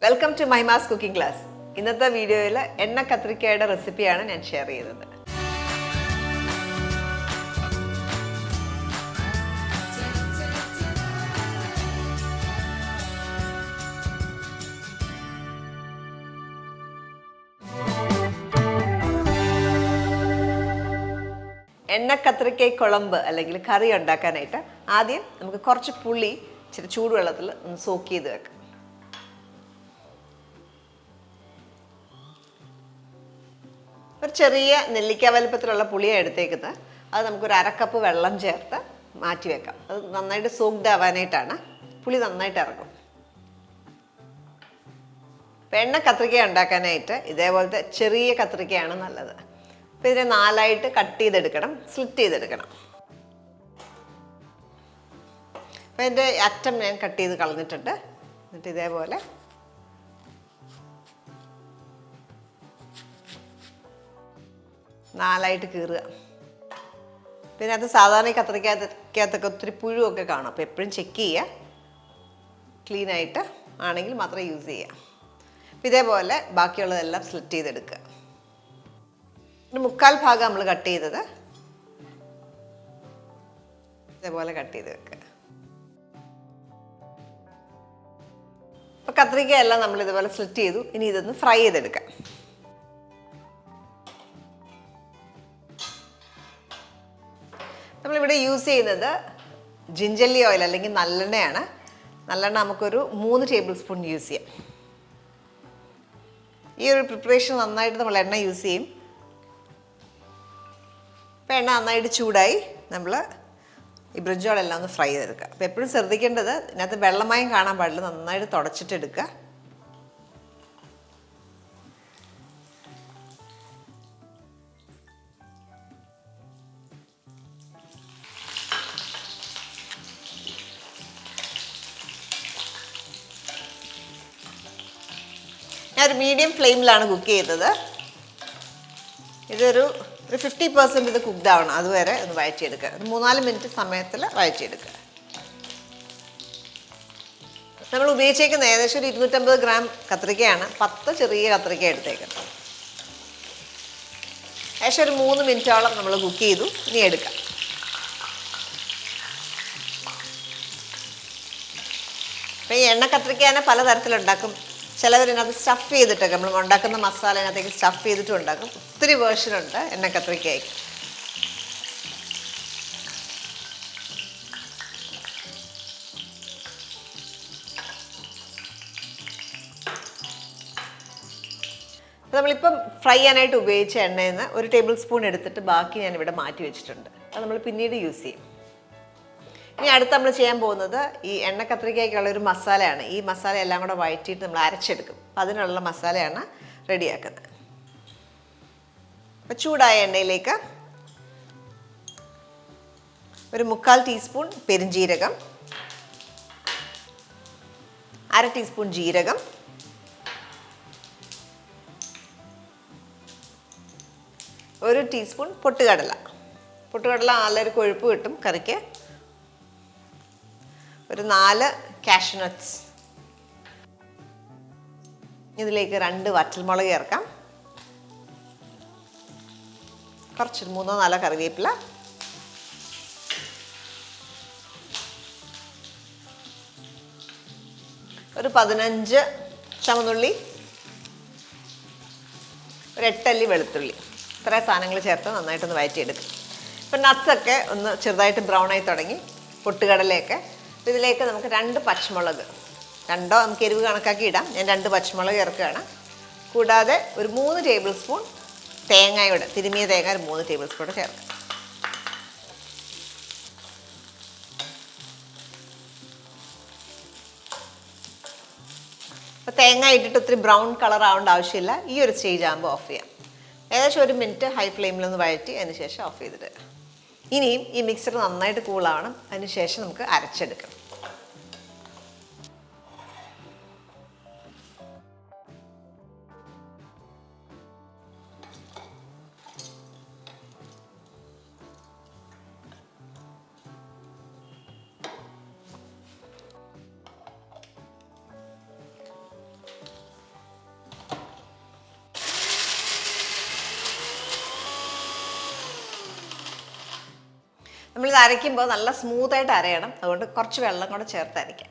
Welcome to Mahimas cooking class. ഇന്നത്തെ വീഡിയോയിൽ എണ്ണ കത്രിക്കയുടെ റെസിപ്പിയാണ് ഞാൻ ഷെയർ ചെയ്യുന്നത്. എണ്ണ കത്രിക്കൈ കുളമ്പ് അല്ലെങ്കിൽ കറി ഉണ്ടാക്കാനായിട്ട് ആദ്യം നമുക്ക് കുറച്ച് പുളി ഇച്ചിരി ചൂടുവെള്ളത്തിൽ ഒന്ന് സോക്ക് ചെയ്ത് വെക്കാം. ഒരു ചെറിയ നെല്ലിക്ക വലുപ്പത്തിലുള്ള പുളിയാണ് എടുത്തേക്കുന്നത്. അത് നമുക്കൊരു അരക്കപ്പ് വെള്ളം ചേർത്ത് മാറ്റി വെക്കാം. അത് നന്നായിട്ട് സോക്ഡ് ആവാനായിട്ടാണ്. പുളി നന്നായിട്ട് ഇറങ്ങും. അപ്പം എണ്ണ കത്രിക്ക ഉണ്ടാക്കാനായിട്ട് ഇതേപോലത്തെ ചെറിയ കത്രിക്കയാണ് നല്ലത്. അപ്പം ഇതിനെ 4ആയിട്ട് കട്ട് ചെയ്തെടുക്കണം, സ്ലിറ്റ് ചെയ്തെടുക്കണം. അപ്പം ഇതിൻ്റെ അറ്റം ഞാൻ കട്ട് ചെയ്ത് കളഞ്ഞിട്ടുണ്ട്. എന്നിട്ട് ഇതേപോലെ നാലായിട്ട് കീറുക. പിന്നെ അത് സാധാരണ ഈ കത്രിക്കകത്തൊക്കെ ഒത്തിരി പുഴുവൊക്കെ കാണും. അപ്പോൾ എപ്പോഴും ചെക്ക് ചെയ്യുക, ക്ലീനായിട്ട് ആണെങ്കിൽ മാത്രം യൂസ് ചെയ്യുക. അപ്പം ഇതേപോലെ ബാക്കിയുള്ളതെല്ലാം സ്ലിറ്റ് ചെയ്തെടുക്കുക. ഒരു 1/4 ഭാഗം നമ്മൾ കട്ട് ചെയ്തത് ഇതേപോലെ കട്ട് ചെയ്ത് വെക്കുക. അപ്പോൾ കത്രിക്കയെല്ലാം നമ്മൾ ഇതുപോലെ സ്ലിറ്റ് ചെയ്തു. ഇനി ഇതൊന്ന് ഫ്രൈ ചെയ്തെടുക്കാം. നമ്മളിവിടെ യൂസ് ചെയ്യുന്നത് ജിഞ്ചല്ലി ഓയിൽ അല്ലെങ്കിൽ നല്ലെണ്ണയാണ്. നല്ലെണ്ണ നമുക്കൊരു 3 ടേബിൾ സ്പൂൺ യൂസ് ചെയ്യാം. ഈ ഒരു പ്രിപ്പറേഷൻ നന്നായിട്ട് നമ്മൾ എണ്ണ യൂസ് ചെയ്യും. അപ്പോൾ എണ്ണ നന്നായിട്ട് ചൂടായി നമ്മൾ ഈ ബ്രിഞ്ചോളെല്ലാം ഒന്ന് ഫ്രൈ ചെയ്തെടുക്കുക. അപ്പോൾ എപ്പോഴും ശ്രദ്ധിക്കേണ്ടത് ഇതിനകത്ത് വെള്ളമയം കാണാൻ പാടില്ല. നന്നായിട്ട് തുടച്ചിട്ടെടുക്കുക. ഞാനൊരു മീഡിയം ഫ്ലെയിമിലാണ് കുക്ക് ചെയ്തത്. ഇതൊരു 50% ഇത് കുക്ക്ഡ് ആവണം. അതുവരെ ഒന്ന് വഴറ്റിയെടുക്കുക. ഒരു 3-4 മിനിറ്റ് സമയത്തിൽ വഴറ്റിയെടുക്കുക. നമ്മൾ ഉപയോഗിച്ചേക്കുന്ന ഏകദേശം ഒരു 250 ഗ്രാം കത്രിക്കയാണ്. 10 ചെറിയ കത്രിക്ക എടുത്തേക്കുന്നത്. ഏകദേശം ഒരു 3 മിനിറ്റോളം നമ്മൾ കുക്ക് ചെയ്തു. ഇനി എടുക്കാം. അപ്പം ഈ എണ്ണ കത്രിക്ക തന്നെ പലതരത്തിലുണ്ടാക്കും. ചിലവരിനകത്ത് സ്റ്റഫ് ചെയ്തിട്ടൊക്കെ നമ്മൾ ഉണ്ടാക്കുന്ന മസാലതിനകത്തേക്ക് സ്റ്റഫ് ചെയ്തിട്ടും ഉണ്ടാക്കും. ഒത്തിരി വേർഷനുണ്ട് എണ്ണ കത്രിക്കയ്ക്ക്. നമ്മളിപ്പം ഫ്രൈ ചെയ്യാനായിട്ട് ഉപയോഗിച്ച എണ്ണയിൽ നിന്ന് 1 ടേബിൾ സ്പൂൺ എടുത്തിട്ട് ബാക്കി ഞാനിവിടെ മാറ്റി വെച്ചിട്ടുണ്ട്. അത് നമ്മൾ പിന്നീട് യൂസ് ചെയ്യും. ഇനി അടുത്ത് നമ്മൾ ചെയ്യാൻ പോകുന്നത് ഈ എണ്ണ കത്രിക്കയ്ക്കുള്ള ഒരു മസാലയാണ്. ഈ മസാല എല്ലാം കൂടെ വഴറ്റിയിട്ട് നമ്മൾ അരച്ചെടുക്കും. അപ്പം അതിനുള്ള മസാലയാണ് റെഡിയാക്കുന്നത്. അപ്പം ചൂടായ എണ്ണയിലേക്ക് ഒരു 1/4 ടീസ്പൂൺ പെരുംജീരകം, 1/2 ടീസ്പൂൺ ജീരകം, 1 ടീസ്പൂൺ പൊട്ടുകടല. പൊട്ടുകടല നല്ലൊരു കൊഴുപ്പ് കിട്ടും കറിക്ക്. ഒരു 4 കാഷ്യൂ നട്ട്സ്. ഇതിലേക്ക് 2 വറ്റൽമുളക് ചേർക്കാം. കുറച്ചൊരു 3-4 കറിവേപ്പില, ഒരു 15 ചുവന്നുള്ളി, ഒരു 8 അല്ലി വെളുത്തുള്ളി. ഇത്രയും സാധനങ്ങൾ ചേർത്ത് നന്നായിട്ടൊന്ന് വഴറ്റിയെടുക്കും. ഇപ്പം നട്ട്സൊക്കെ ഒന്ന് ചെറുതായിട്ട് ബ്രൗൺ ആയി തുടങ്ങി. പൊട്ടുകടലയൊക്കെ. ഇതിലേക്ക് നമുക്ക് 2 പച്ചമുളക്, 2 നമുക്ക് എരിവ് കണക്കാക്കി ഇടാം. ഞാൻ 2 പച്ചമുളക് ചേർക്കുകയാണ്. കൂടാതെ ഒരു 3 ടേബിൾ സ്പൂൺ തേങ്ങയുടെ തിരുമിയ തേങ്ങ ഒരു 3 ടേബിൾ സ്പൂൺ ചേർക്കാം. അപ്പോൾ തേങ്ങ ഇട്ടിട്ട് ഒത്തിരി ബ്രൗൺ കളർ ആവേണ്ട ആവശ്യമില്ല. ഈ ഒരു സ്റ്റേജ് ആകുമ്പോൾ ഓഫ് ചെയ്യാം. ഏകദേശം 1 മിനിറ്റ് ഹൈ ഫ്ലെയിമിലൊന്ന് വഴറ്റി അതിന് ശേഷം ഓഫ് ചെയ്തിട്ട് ഇനിയും ഈ മിക്സർ നന്നായിട്ട് കൂളാവണം. അതിന് ശേഷം നമുക്ക് അരച്ചെടുക്കണം. നമ്മളിത് അരയ്ക്കുമ്പോൾ നല്ല സ്മൂത്തായിട്ട് അരയണം, അതുകൊണ്ട് കുറച്ച് വെള്ളം കൂടെ ചേർത്ത് അരയ്ക്കാം.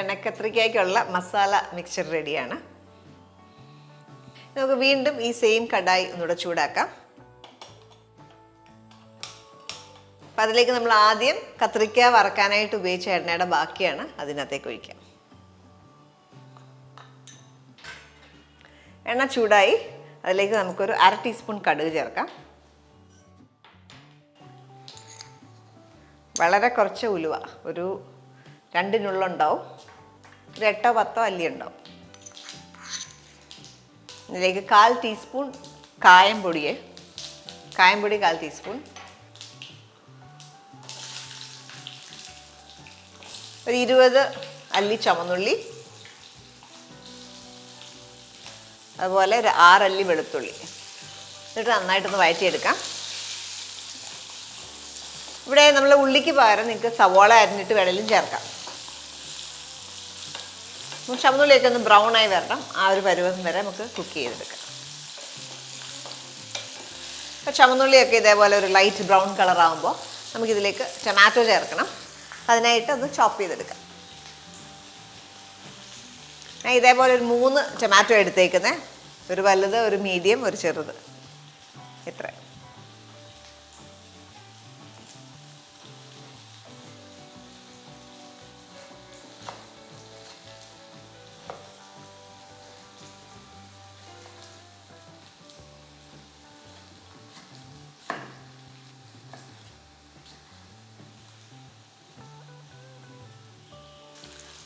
എണ്ണക്കത്രിക്കയ്ക്കുള്ള മസാല മിക്സ്ചർ റെഡിയാണ്. നമുക്ക് വീണ്ടും ഈ സെയിം കടായി ഒന്നുകൂടെ ചൂടാക്കാം. അപ്പം അതിലേക്ക് നമ്മൾ ആദ്യം കത്രിക്ക വറക്കാനായിട്ട് ഉപയോഗിച്ച എണ്ണയുടെ ബാക്കിയാണ് അതിനകത്തേക്ക് ഒഴിക്കാം. എണ്ണ ചൂടായി, അതിലേക്ക് നമുക്കൊരു 1/2 ടീസ്പൂൺ കടുക് ചേർക്കാം. വളരെ കുറച്ച് ഉലുവ, ഒരു 2 നുള്ളുണ്ടാവും, ഒരു 8 or 10 അല്ലി ഉണ്ടാവും. ഇതിലേക്ക് 1/4 ടീസ്പൂൺ കായം പൊടി 1/4 ടീസ്പൂൺ, ഒരു 20 അല്ലി ചുവന്നുള്ളി, അതുപോലെ ഒരു 6 അല്ലി വെളുത്തുള്ളി. എന്നിട്ട് നന്നായിട്ടൊന്ന് വഴറ്റിയെടുക്കാം. ഇവിടെ നമ്മൾ ഉള്ളിക്ക് പകരം നിങ്ങൾക്ക് സവോള അരിഞ്ഞിട്ട് വേണമെങ്കിലും ചേർക്കാം. ചുവന്നുള്ളിയൊക്കെ ഒന്ന് ബ്രൗൺ ആയി വരണം, ആ ഒരു പരുവം വരെ നമുക്ക് കുക്ക് ചെയ്തെടുക്കാം. അപ്പോൾ ചുവന്നുള്ളിയൊക്കെ ഇതേപോലെ ഒരു ലൈറ്റ് ബ്രൗൺ കളർ ആകുമ്പോൾ നമുക്കിതിലേക്ക് ടൊമാറ്റോ ചേർക്കണം. അതിനായിട്ട് ഒന്ന് ചോപ്പ് ചെയ്തെടുക്കാം. ഞാൻ ഇതേപോലെ ഒരു 3 ടൊമാറ്റോ എടുത്തേക്കുന്നത്, ഒരു വലുത്, ഒരു മീഡിയം, ഒരു ചെറുത്, ഇത്ര.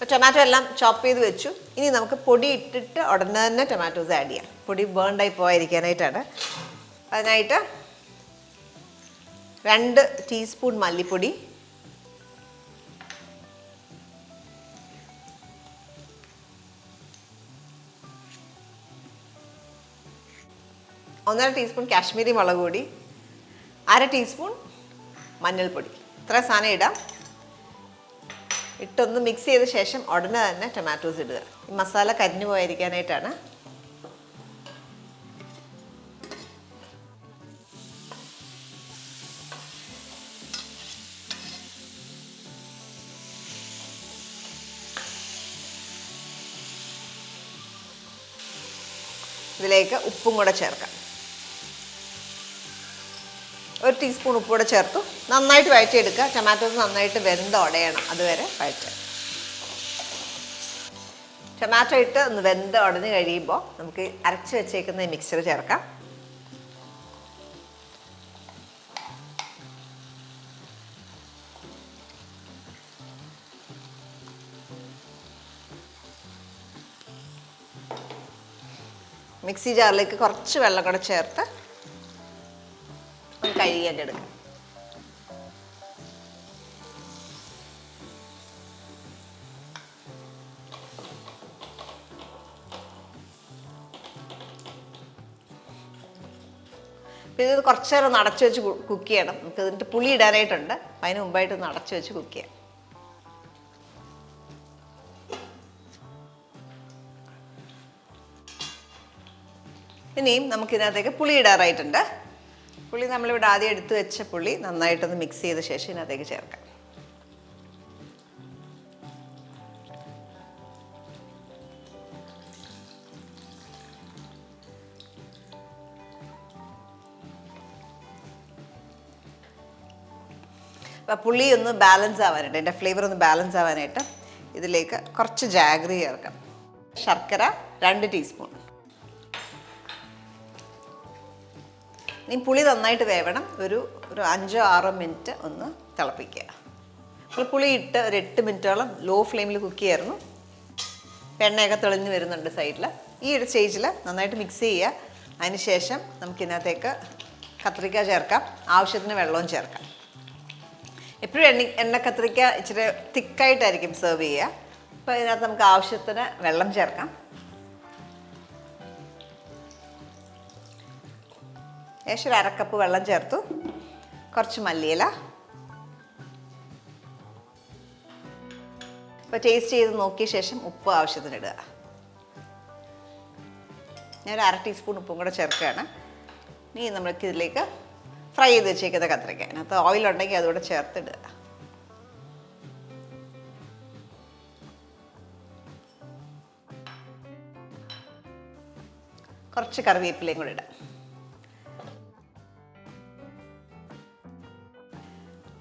അപ്പോൾ ടൊമാറ്റോ എല്ലാം ചോപ്പ് ചെയ്ത് വെച്ചു. ഇനി നമുക്ക് പൊടി ഇട്ടിട്ട് ഉടനെ തന്നെ ടൊമാറ്റോസ് ആഡ് ചെയ്യാം. പൊടി ബേൺഡായി പോകാതിരിക്കാനായിട്ടാണ്. അതിനായിട്ട് 2 ടീസ്പൂൺ മല്ലിപ്പൊടി, 1/2 ടീസ്പൂൺ കാശ്മീരി മുളക് പൊടി, 1/2 ടീസ്പൂൺ മഞ്ഞൾപ്പൊടി. ഇത്ര സാധനം ഇടാം. ഇട്ടൊന്ന് മിക്സ് ചെയ്ത ശേഷം ഉടനെ തന്നെ ടൊമാറ്റോസ് ഇടുക. ഈ മസാല കരിഞ്ഞു പോയിരിക്കാനായിട്ടാണ്. ഇതിലേക്ക് ഉപ്പും കൂടെ ചേർക്കാം. 1 ടീസ്പൂൺ ഉപ്പ് കൂടെ ചേർത്തു. നന്നായിട്ട് വഴറ്റിയെടുക്കുക. ടൊമാറ്റോസ് നന്നായിട്ട് വെന്ത് ഉടയണം, അതുവരെ വഴറ്റുക. ടൊമാറ്റോ ഇട്ട് ഒന്ന് വെന്ത് ഉടഞ്ഞ് കഴിയുമ്പോൾ നമുക്ക് അരച്ച് വെച്ചേക്കുന്ന മിക്സർ ചേർക്കാം. മിക്സി ജാറിലേക്ക് കുറച്ച് വെള്ളം കൂടെ ചേർത്ത് കഴുകിയൊക്കെ എടുക്കാം. ഇത് കുറച്ച് നേരം അടച്ചു വെച്ച് കുക്ക് ചെയ്യണം. നമുക്ക് ഇതിൻ്റെ പുളി ഇടാനായിട്ടുണ്ട്, അതിന് മുമ്പായിട്ട് ഒന്ന് അടച്ചു വെച്ച് കുക്ക് ചെയ്യാം. ഇനിയും നമുക്കിതിനകത്തേക്ക് പുളി ഇടാറായിട്ടുണ്ട്. പുളി നമ്മളിവിടെ ആദ്യം എടുത്ത് വെച്ച പുളി നന്നായിട്ടൊന്ന് മിക്സ് ചെയ്ത ശേഷം ഇതിനകത്തേക്ക് ചേർക്കാം. അപ്പോൾ പുളി ഒന്ന് ബാലൻസ് ആവാനായിട്ട്, എൻ്റെ ഫ്ലേവർ ഒന്ന് ബാലൻസ് ആവാനായിട്ട് ഇതിലേക്ക് കുറച്ച് ജാഗറി ചേർക്കാം. ശർക്കര 2 ടീസ്പൂൺ. ഇനി പുളി നന്നായിട്ട് വേവണം. ഒരു 5-6 മിനിറ്റ് ഒന്ന് തിളപ്പിക്കുക. നമ്മൾ പുളി ഇട്ട് ഒരു 8 മിനിറ്റോളം ലോ ഫ്ലെയിമിൽ കുക്ക് ചെയ്യായിരുന്നു. എണ്ണയൊക്കെ തെളിഞ്ഞ് വരുന്നുണ്ട് സൈഡിൽ. ഈ ഒരു സ്റ്റേജിൽ നന്നായിട്ട് മിക്സ് ചെയ്യുക. അതിന് ശേഷം നമുക്കിതിനകത്തേക്ക് കത്രിക്ക ചേർക്കാം. ആവശ്യത്തിന് വെള്ളവും ചേർക്കാം. എപ്പോഴും എണ്ണ കത്രിക്ക ഇച്ചിരി തിക്കായിട്ടായിരിക്കും സെർവ് ചെയ്യുക. അപ്പോൾ ഇതിനകത്ത് നമുക്ക് ആവശ്യത്തിന് വെള്ളം ചേർക്കാം. ഏകദേശം ഒരു 1/2 കപ്പ് വെള്ളം ചേർത്തു. കുറച്ച് മല്ലിയില. ഇപ്പോൾ ടേസ്റ്റ് ചെയ്ത് നോക്കിയ ശേഷം ഉപ്പ് ആവശ്യത്തിന് ഇടുക. ഞാൻ ഒരു 1/2 ടീസ്പൂൺ ഉപ്പും കൂടെ ചേർക്കുകയാണ്. ഇനി നമ്മൾക്ക് ഇതിലേക്ക് ഫ്രൈ ചെയ്ത് വെച്ചേക്കുന്ന കത്രിക്ക, അതിനകത്ത് ഓയിലുണ്ടെങ്കിൽ അതുകൂടെ ചേർത്തിടുക. കുറച്ച് കറിവേപ്പിലയും കൂടെ ഇടാം.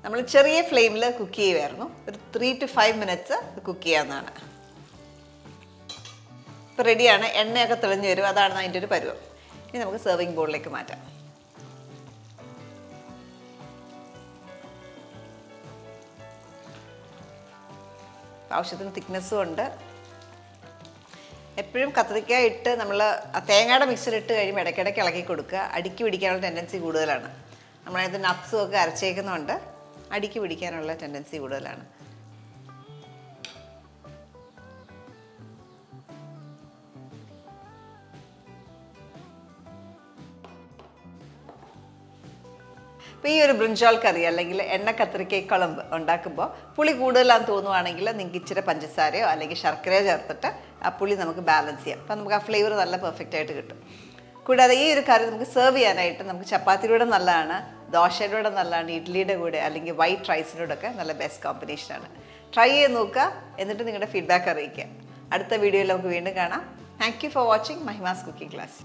നമ്മൾ ചെറിയ ഫ്ലെയിമിൽ കുക്ക് ചെയ്യുമായിരുന്നു. ഒരു 3 to 5 minutes കുക്ക് ചെയ്യാവുന്നതാണ്. ഇപ്പോൾ റെഡിയാണ്. എണ്ണയൊക്കെ തെളിഞ്ഞ് വരും. അതാണ് അതിൻ്റെ ഒരു പരുവം. ഇനി നമുക്ക് സെർവിങ് ബോളിലേക്ക് മാറ്റാം. ആവശ്യത്തിന് തിക്നെസ്സും ഉണ്ട്. എപ്പോഴും കത്രിക്ക ഇട്ട് നമ്മൾ തേങ്ങയുടെ മിക്സിലിട്ട് കഴിയുമ്പോൾ ഇടയ്ക്കിടയ്ക്ക് ഇളക്കി കൊടുക്കുക. അടുക്കി പിടിക്കാനുള്ള ടെൻഡൻസി കൂടുതലാണ്. നമ്മളതിനകത്ത് നട്ട്സും ഒക്കെ അരച്ചേക്കുന്നുണ്ട്. അടുക്കി പിടിക്കാനുള്ള ടെൻഡൻസി കൂടുതലാണ്. അപ്പോൾ ഈ ഒരു ബ്രിഞ്ചാൾ കറി അല്ലെങ്കിൽ എണ്ണ കത്രിക്കൈ കുളമ്പ് ഉണ്ടാക്കുമ്പോൾ പുളി കൂടുതലാന്ന് തോന്നുവാണെങ്കിൽ നിങ്ങൾക്ക് ഇച്ചിരി പഞ്ചസാരയോ അല്ലെങ്കിൽ ശർക്കരയോ ചേർത്തിട്ട് ആ പുളി നമുക്ക് ബാലൻസ് ചെയ്യാം. അപ്പോൾ നമുക്ക് ആ ഫ്ലേവർ നല്ല പെർഫെക്റ്റ് ആയിട്ട് കിട്ടും. കൂടാതെ ഈ ഒരു കറി നമുക്ക് സെർവ് ചെയ്യാനായിട്ട് നമുക്ക് ചപ്പാത്തിയുടെ നല്ലതാണ്, ദോശയുടെ നല്ലതാണ്, ഇഡ്ഡലിയുടെ കൂടെ അല്ലെങ്കിൽ വൈറ്റ് റൈസിനോടെ ഒക്കെ നല്ല ബെസ്റ്റ് കോമ്പിനേഷനാണ്. ട്രൈ ചെയ്ത് നോക്കുക. എന്നിട്ട് നിങ്ങളുടെ ഫീഡ്ബാക്ക് അറിയിക്കുക. അടുത്ത വീഡിയോയിൽ നമുക്ക് വീണ്ടും കാണാം. Thank you for watching Mahima's cooking class.